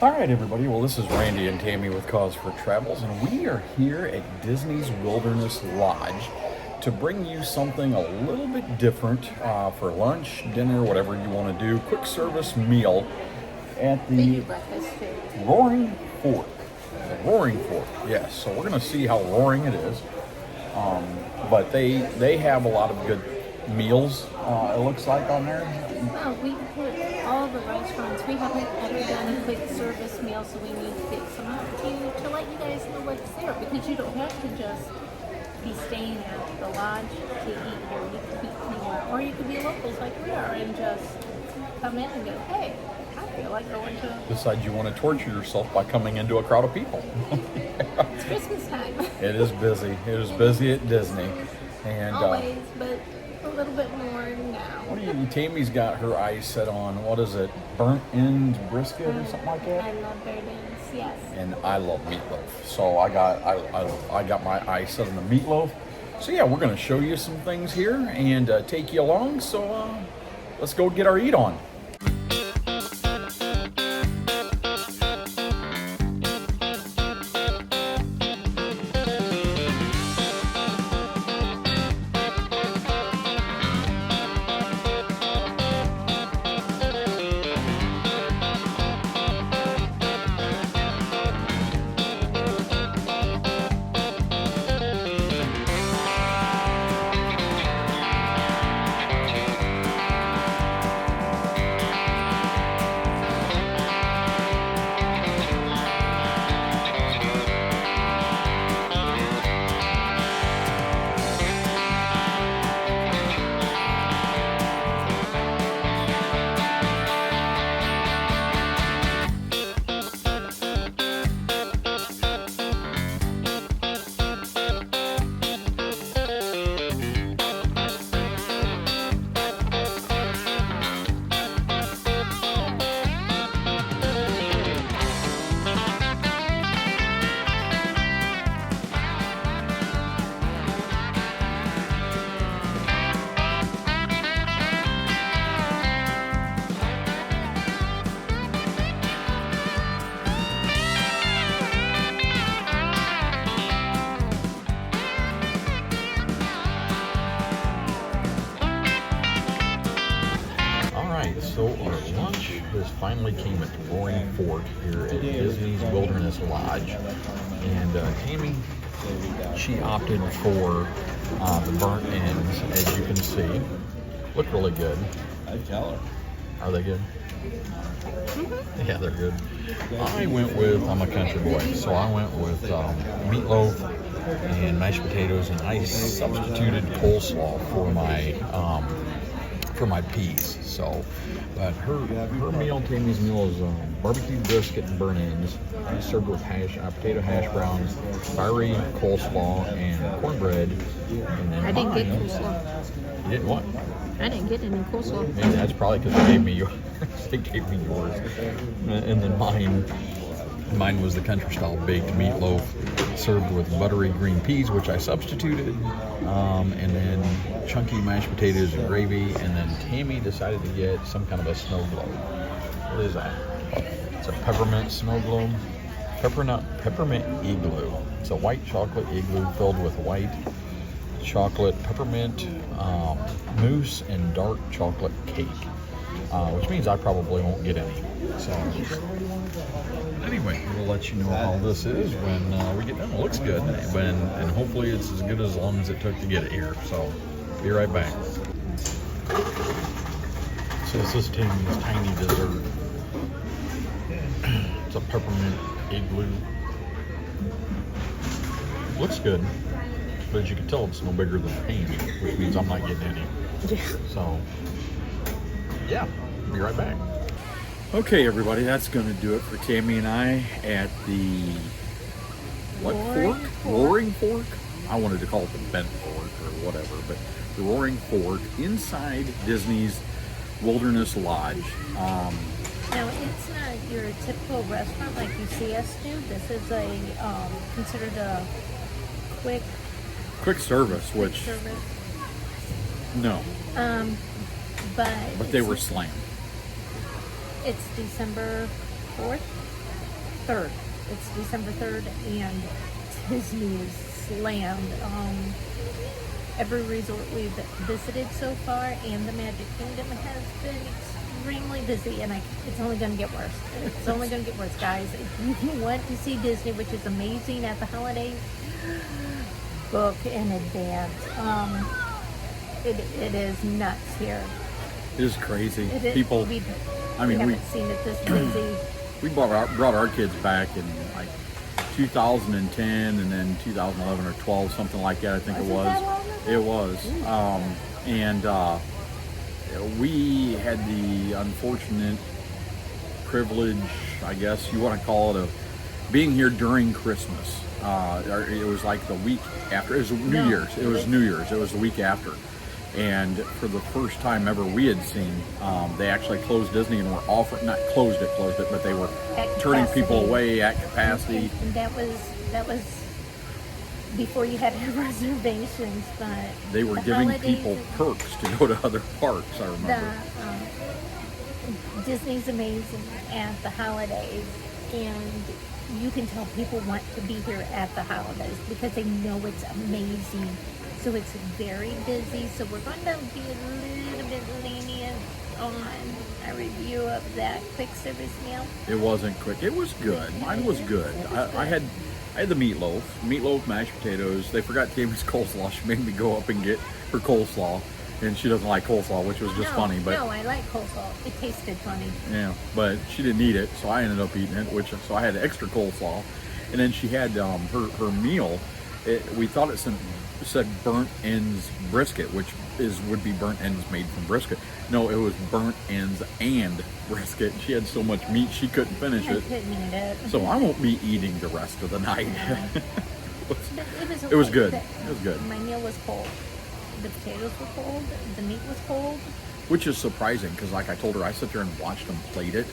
All right, everybody. Well, this is Randy and Tammy with Cause for Travels, and we are here at Disney's Wilderness Lodge to bring you something a little bit different for lunch, dinner, whatever you want to do. Quick service meal at the Roaring Fork. The Roaring Fork, yes. So we're going to see how roaring it is. But they have a lot of good meals, it looks like, on there. Oh, we put all the restaurants. We haven't ever done a quick service meal, so we need to get some out to let you guys know what's there, because you don't have to just be staying at the lodge to eat here. You could be anywhere, or you could be locals like we are and just come in and go, hey, I feel like going to... Decide you want to torture yourself by coming into a crowd of people. It's Christmas time. It is busy. It is busy at Disney. And always, but a little bit more now. What do you? Tammy's got her eyes set on, what is it, burnt end brisket or something like that? I love burnt ends, yes. And I love meatloaf, so I got my eyes set on the meatloaf. So yeah, we're going to show you some things here and take you along. So let's go get our eat on. So our lunch has finally came at the Roaring Fork here at Disney's Wilderness Lodge. And Tammy, she opted for the burnt ends, as you can see. Look really good. I'd tell her. Are they good? Mm-hmm. Yeah, they're good. I'm a country boy, so I went with meatloaf and mashed potatoes, and I substituted coleslaw for my peas. So, but her meal, Tammy's meal, is barbecue brisket and burnt ends, served with potato hash browns, fiery coleslaw, and cornbread. And then I didn't get coleslaw. You didn't what? I didn't get any coleslaw. And that's probably because they gave me yours. They gave me yours. And then mine was the country style baked meatloaf served with buttery green peas, which I substituted, and then chunky mashed potatoes and gravy. And then Tammy decided to get some kind of a snow globe. What is that? It's a peppermint snow globe. Peppermint igloo. It's a white chocolate igloo filled with white chocolate, peppermint mousse, and dark chocolate cake, which means I probably won't get any. So anyway, we'll let you know how this is when we get done. It looks good, and hopefully it's as good as long as it took to get it here. So be right back. So this is Tammy's tiny dessert. It's a peppermint igloo. Looks good, but as you can tell, it's no bigger than a hand, which means I'm not getting any. Yeah. So yeah, be right back. Okay, everybody, that's going to do it for Tammy and I at the Roaring Fork? I wanted to call it the Bent Fork or whatever, but the Roaring Fork inside Disney's Wilderness Lodge. Now, it's not your typical restaurant like you see us do. This is a considered a quick service, which service. No. But they were slammed. It's December 4th. 3rd. It's December 3rd, and Disney is slammed. Every resort we've visited so far, and the Magic Kingdom has been extremely busy, and it's only going to get worse. It's only going to get worse, guys. If you want to see Disney, which is amazing at the holidays, book in advance. It is nuts here. It is crazy. It is, People, we we haven't seen it this busy. we brought our kids back in like 2010 and then 2011 or 12, something like that. I think Was it it was. that long ago? It was. And we had the unfortunate privilege, I guess you want to call it, of being here during Christmas. It was like the week after. It was New Year's. It was New Year's. It was the week after. And for the first time ever we had seen, they actually closed Disney and were offering, not closed it, but they were turning people away at capacity. And that was before you had to have reservations, but they were giving people perks to go to other parks, I remember. Disney's amazing at the holidays, and you can tell people want to be here at the holidays because they know it's amazing. So it's very busy. So we're going to be a little bit lenient on a review of that quick service meal. It wasn't quick. It was good. Mine was good. I had the meatloaf, mashed potatoes. They forgot to give me coleslaw. She made me go up and get her coleslaw, and she doesn't like coleslaw, which was just funny. But no, I like coleslaw. It tasted funny. Yeah, but she didn't eat it, so I ended up eating it. So I had extra coleslaw, and then she had her meal. We thought it said burnt ends brisket, which would be burnt ends made from brisket. No, it was burnt ends and brisket. She had so much meat she couldn't finish it. I couldn't eat it. So I won't be eating the rest of the night. It was good. It was good. My meal was cold. The potatoes were cold. The meat was cold. Which is surprising because, like I told her, I sat there and watched them plate it,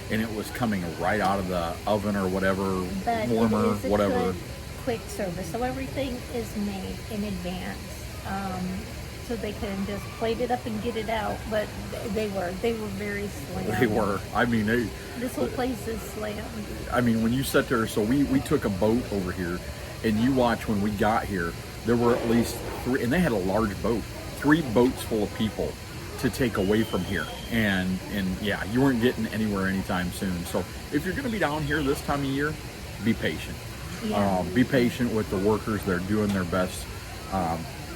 and it was coming right out of the oven or whatever, But warmer, it is a whatever. good quick service, so everything is made in advance, so they can just plate it up and get it out. But they were very slammed. They were. I mean, This whole place is slammed. I mean, when you sat there, so we took a boat over here, and you watch when we got here, there were at least 3, and they had a large boat, 3 boats full of people to take away from here. And yeah, you weren't getting anywhere anytime soon. So if you're going to be down here this time of year, be patient. Yeah. Be patient with the workers. They're doing their best.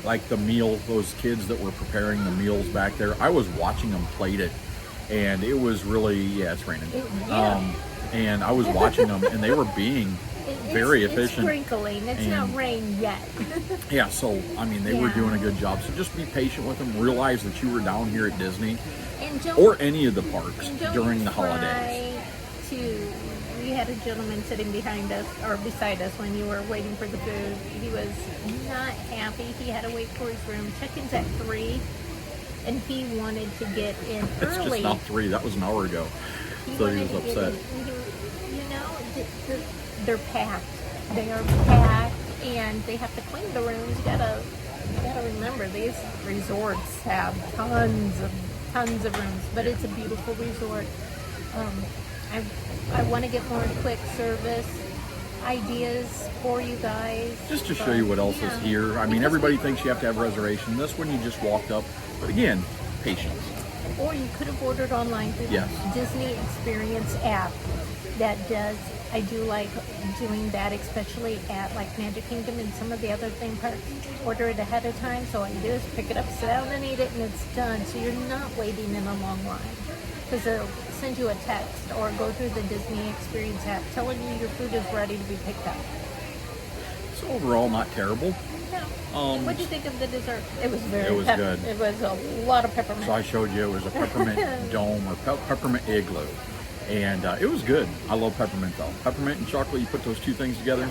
Like the meal, those kids that were preparing the meals back there, I was watching them plate it, and it was really, it's raining. And I was watching them, and they were being very efficient. It's sprinkling. It's not rain yet. Yeah, so, I mean, they were doing a good job. So just be patient with them. Realize that you were down here at Disney or any of the parks during the holidays. We had a gentleman sitting behind us, or beside us, when you were waiting for the food. He was not happy. He had to wait for his room. Check-in's at 3, and he wanted to get in It's early. just not 3. That was an hour ago. So he was upset. They're packed. They are packed, and they have to clean the rooms. You gotta remember, these resorts have tons of rooms, but it's a beautiful resort. I want to get more quick service ideas for you guys. Just to show you what else is here. I mean, everybody thinks you have to have a reservation. This one you just walked up. But again, patience. Or you could have ordered online through the Disney Experience app. I do like doing that, especially at like Magic Kingdom and some of the other theme parks. Order it ahead of time, so all you do is pick it up, sit down and eat it, and it's done. So you're not waiting in a long line. Because they'll send you a text or go through the Disney Experience app telling you your food is ready to be picked up. So overall, not terrible. No. What do you think of the dessert? It was good. It was a lot of peppermint. So I showed you it was a peppermint dome or peppermint igloo. And it was good. I love peppermint though. Peppermint and chocolate, you put those two things together,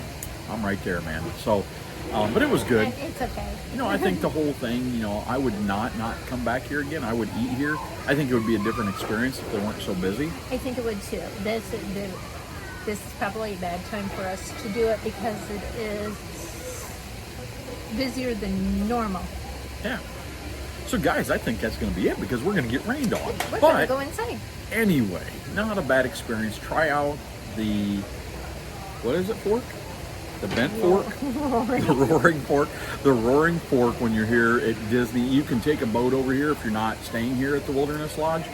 I'm right there, man. So, but it was good. It's okay. I think the whole thing, I would not come back here again. I would eat here. I think it would be a different experience if they weren't so busy. I think it would too. This is probably a bad time for us to do it because it is busier than normal. Yeah. So guys, I think that's going to be it because we're going to get rained on. We're going to go inside. Anyway, not a bad experience. Try out the what is it, fork? The bent fork? The roaring fork. The roaring fork when you're here at Disney. You can take a boat over here if you're not staying here at the Wilderness Lodge.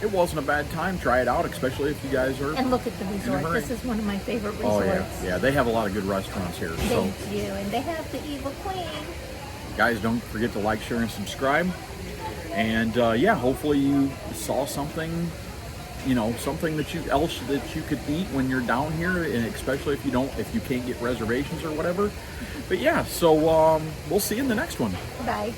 It wasn't a bad time. Try it out, especially if you guys are. And look at the resort. hurry. This is one of my favorite Oh resorts. yeah, they have a lot of good restaurants here. So They do, and they have the Evil Queen. guys, don't forget to like, share, and subscribe. And yeah, hopefully you saw something, something that you could eat when you're down here, and especially if you can't get reservations or whatever. But yeah, so we'll see you in the next one. Bye.